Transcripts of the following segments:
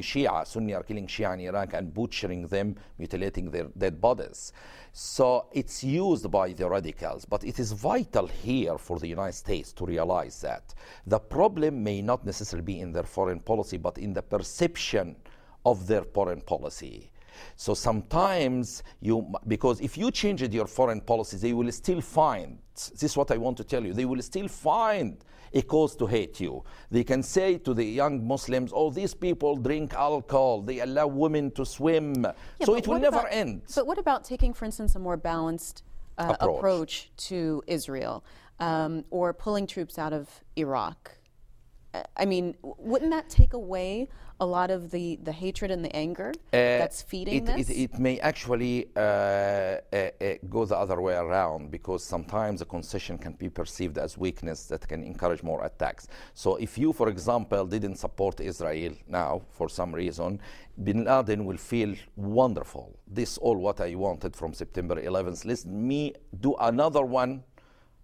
Shia, Sunni are killing Shia in Iraq and butchering them, mutilating their dead bodies. So it's used by the radicals, but it is vital here for the United States to realize that the problem may not necessarily be in their foreign policy, but in the perception of their foreign policy. So sometimes because if you changed your foreign policy, they will still find, this is what I want to tell you, they will still find a cause to hate you. They can say to the young Muslims, oh, these people drink alcohol, they allow women to swim. Yeah, so it will never end. But what about taking, for instance, a more balanced approach to Israel, or pulling troops out of Iraq? I mean, wouldn't that take away a lot of the hatred and the anger that's feeding this? It may actually go the other way around, because sometimes a concession can be perceived as weakness that can encourage more attacks. So if you, for example, didn't support Israel now for some reason, Bin Laden will feel wonderful. This all what I wanted from September 11th. Let me do another one,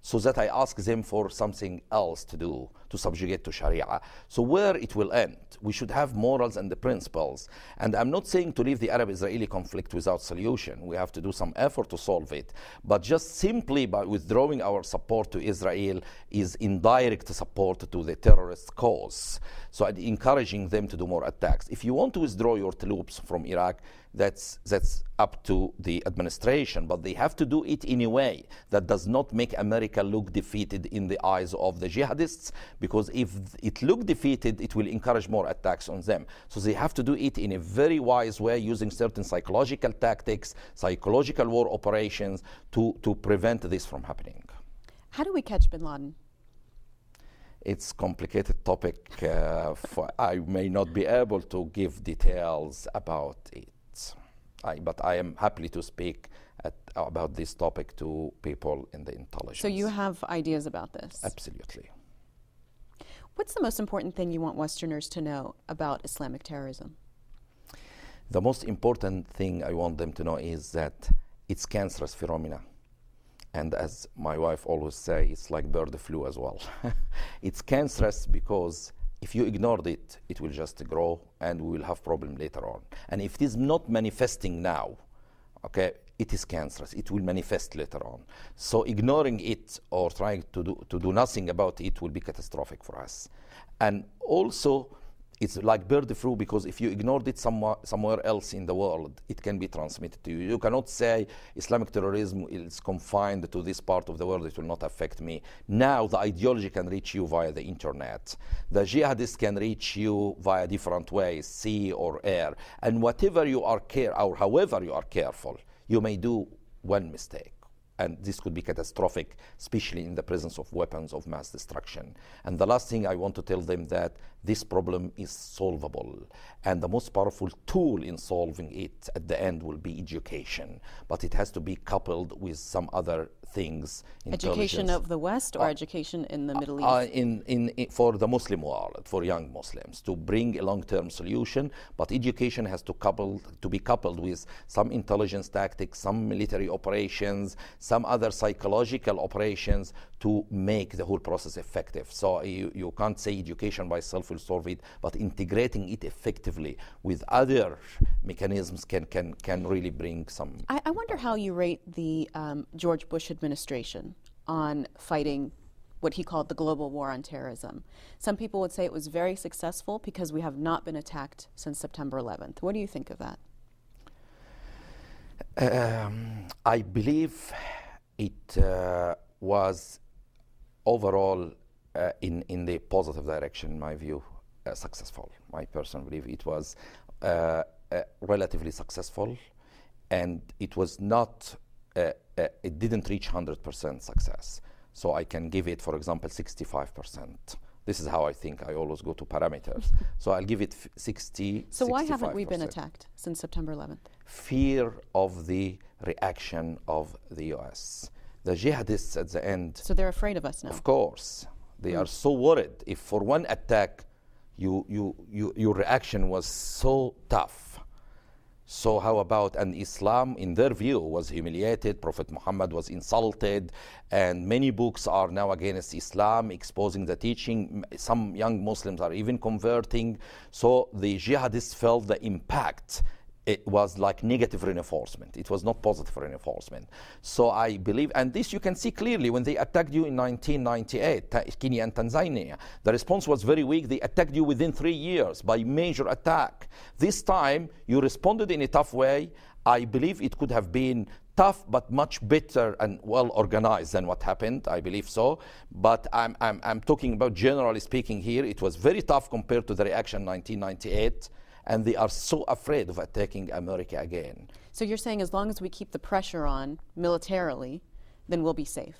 so that I ask them for something else to do, to subjugate to Sharia. So where it will end, we should have morals and the principles. And I'm not saying to leave the Arab-Israeli conflict without solution. We have to do some effort to solve it. But just simply by withdrawing our support to Israel is indirect support to the terrorist cause. So encouraging them to do more attacks. If you want to withdraw your troops from Iraq, that's up to the administration, but they have to do it in a way that does not make America look defeated in the eyes of the jihadists, because if it look defeated, it will encourage more attacks on them. So they have to do it in a very wise way, using certain psychological tactics, psychological war operations to prevent this from happening. How do we catch Bin Laden? It's a complicated topic. I may not be able to give details about it. But I am happy to speak about this topic to people in the intelligence. So you have ideas about this? Absolutely. What's the most important thing you want Westerners to know about Islamic terrorism? The most important thing I want them to know is that it's cancerous phenomena. And as my wife always says, it's like bird flu as well. It's cancerous because if you ignored it, it will just grow and we will have problem later on. And if it is not manifesting now, okay, it is cancerous. It will manifest later on. So ignoring it or trying to do nothing about it will be catastrophic for us. And also, it's like bird flu, because if you ignored it somewhere else in the world, it can be transmitted to you. You cannot say Islamic terrorism is confined to this part of the world, it will not affect me. Now the ideology can reach you via the internet. The jihadists can reach you via different ways, sea or air. And whatever you are or however you are careful, you may do one mistake. And this could be catastrophic, especially in the presence of weapons of mass destruction. And the last thing I want to tell them that this problem is solvable. And the most powerful tool in solving it at the end will be education. But it has to be coupled with some other things. Education of the West or education in the Middle East? For the Muslim world, for young Muslims, to bring a long-term solution. But education has to be coupled with some intelligence tactics, some military operations, some other psychological operations to make the whole process effective. So you can't say education by itself will solve it, but integrating it effectively with other mechanisms can really bring some... I wonder how you rate the George Bush administration on fighting what he called the global war on terrorism. Some people would say it was very successful because we have not been attacked since September 11th. What do you think of that? I believe it was overall in the positive direction, in my view, successful. My personal belief, it was relatively successful, and it was not, it didn't reach 100% success. So I can give it, for example, 65%. This is how I think. I always go to parameters. So I'll give it 60, So 65%. Why haven't we been attacked since September 11th? Fear of the reaction of the U.S. The jihadists at the end... So they're afraid of us now? Of course. They are so worried. If for one attack, your reaction was so tough, So how about, and Islam, in their view, was humiliated, Prophet Muhammad was insulted, and many books are now against Islam, exposing the teaching. Some young Muslims are even converting. So the jihadists felt the impact. It was like negative reinforcement. It was not positive reinforcement. So I believe, and this you can see clearly when they attacked you in 1998, Kenya and Tanzania. The response was very weak. They attacked you within 3 years by major attack. This time, you responded in a tough way. I believe it could have been tough, but much better and well organized than what happened. I believe so. But I'm talking about generally speaking here. It was very tough compared to the reaction in 1998. And they are so afraid of attacking America again. So you're saying as long as we keep the pressure on militarily, then we'll be safe?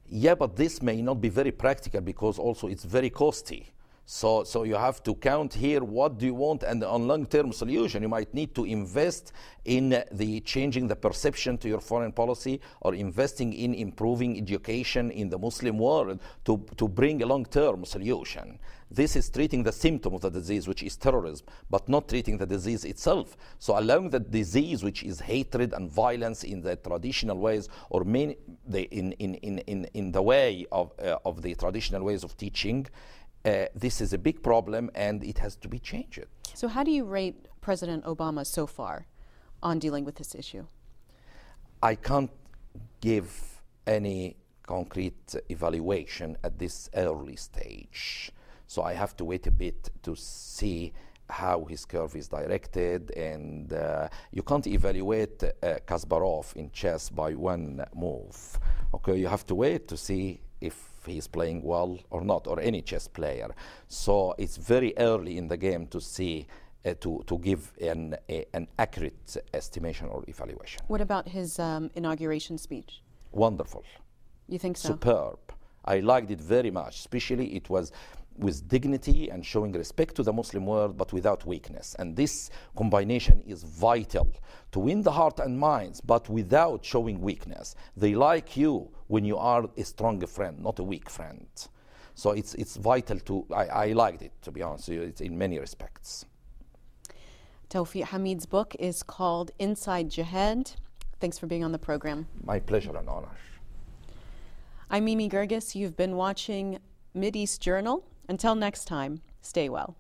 Yeah, but this may not be very practical because also it's very costly. So you have to count here what do you want, and on long-term solution you might need to invest in the changing the perception to your foreign policy, or investing in improving education in the Muslim world to bring a long-term solution. This is treating the symptom of the disease, which is terrorism, but not treating the disease itself. So allowing the disease, which is hatred and violence in the traditional ways, or in the way of the traditional ways of teaching, this is a big problem, and it has to be changed. So how do you rate President Obama so far on dealing with this issue? I can't give any concrete evaluation at this early stage. So I have to wait a bit to see how his curve is directed, and you can't evaluate Kasparov in chess by one move. Okay, you have to wait to see if he's playing well or not, or any chess player. So it's very early in the game to see, to give an accurate estimation or evaluation. What about his inauguration speech? Wonderful. You think so? Superb. I liked it very much, especially it was with dignity and showing respect to the Muslim world, but without weakness. And this combination is vital to win the heart and minds, but without showing weakness. They like you when you are a strong friend, not a weak friend. So it's vital to, I liked it, to be honest with you, it's in many respects. Tawfiq Hamid's book is called Inside Jihad. Thanks for being on the program. My pleasure and honor. I'm Mimi Geerges. You've been watching Mideast Journal. Until next time, stay well.